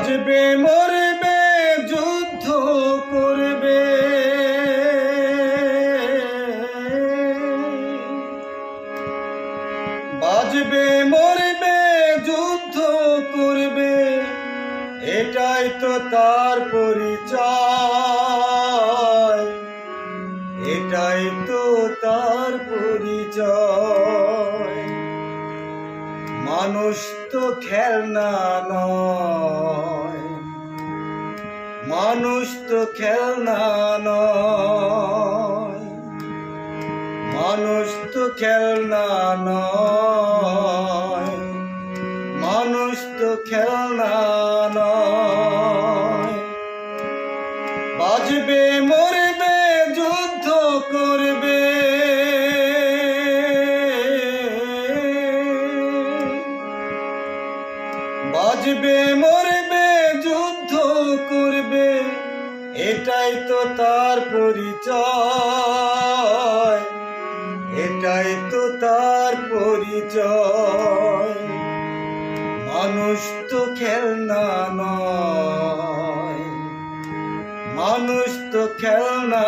বাজবে মরবে যুদ্ধ করবে, বাজবে মরবে যুদ্ধ করবে, এটাই তো তার পরিচয়, এটাই তো তার পরিচয়। মানুষ তো খেলনা নয়, মানুষ তো খেলনা নয়, মানুষ তো খেলনা নয়, মানুষ তো খেলনা নয়। বাজবে মরবে যুদ্ধ করবে, বাজবে মরবে যুদ্ধ করবে, এটাই তো তার পরিচয়, এটাই তো তার পরিচয়। মানুষ তো খেলনা নয়, মানুষ তো খেলনা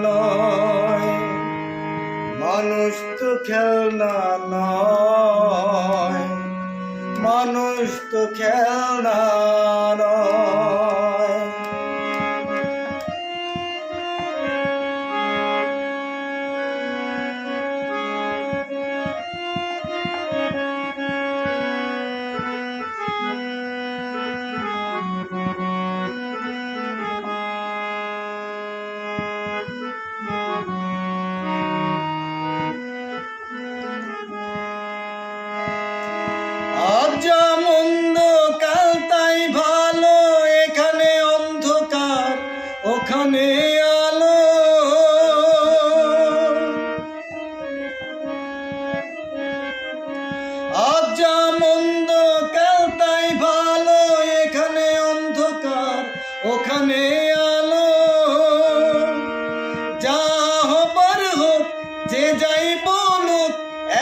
নয়, মানুষ তো খেলনা নয়, মানুষ তো খেলনা নয়। আজ যা মন্দ কাল তাই ভালো, এখানে অন্ধকার ওখানে আলো। আজ যা মন্দ কাল তাই ভালো, এখানে অন্ধকার ওখানে আলো। যা হবার হোক যে যাই বলুক,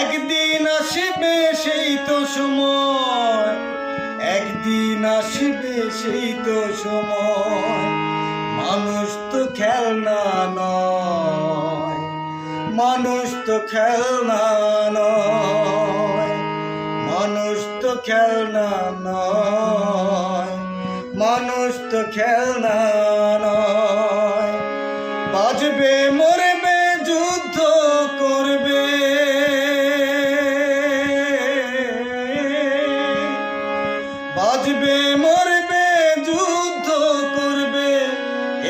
একদিন আসবে সেই তো সময়, একদিন আসবে সেই তো সময়। মানুষ তো খেলনা নয়, মানুষ তো খেলনা নয়, মানুষ তো খেলনা নয়, মানুষ তো খেলনা নয়। বাজবে মরবে যুদ্ধ করবে, বাজবে মরবে যুদ্ধ করবে,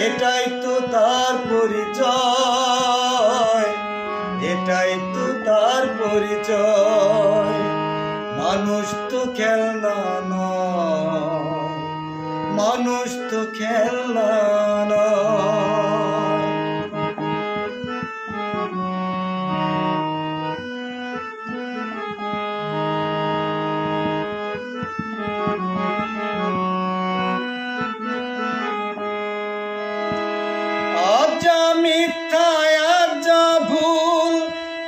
এটাই তো তার পরিচয়, এটাই তো তার পরিচয়। মানুষ তো খেলনা নয়, মানুষ তো খেলনা নয়। আজ যা মিথ্যা আজ যা ভুল,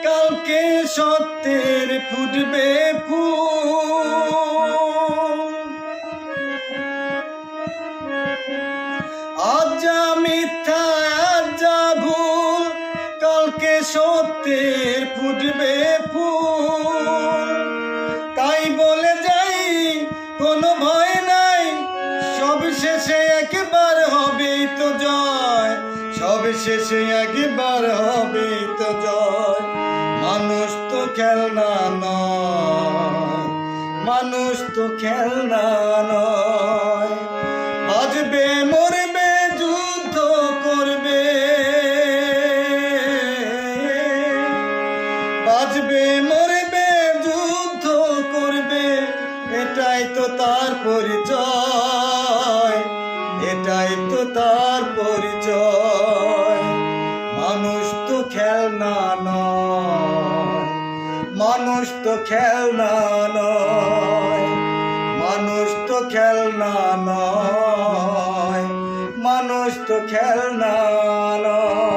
কালকে সত্যের ফুটবে ফুল। আজ যা মিথ্যা আজ যা ভুল, কালকে সত্যের ফুটবে ফুল। তাই বলে যাই কোনো ভয় নাই, সব শেষে একবার হবেই তো জয়, সব শেষে একবার হবেই তো জয়। মানুষ তো খেলনা নয়, মানুষ তো খেলনা নয়। বাজবে মরবে যুদ্ধ করবে, বাজবে মরবে যুদ্ধ করবে, এটাই তো তার পরিচয়, এটাই তো তার পরিচয়। মানুষ তো খেলনা নয়, মানুষ তো খেলনা নয়, মানুষ তো খেলনা নয়, মানুষ তো খেলনা নয়।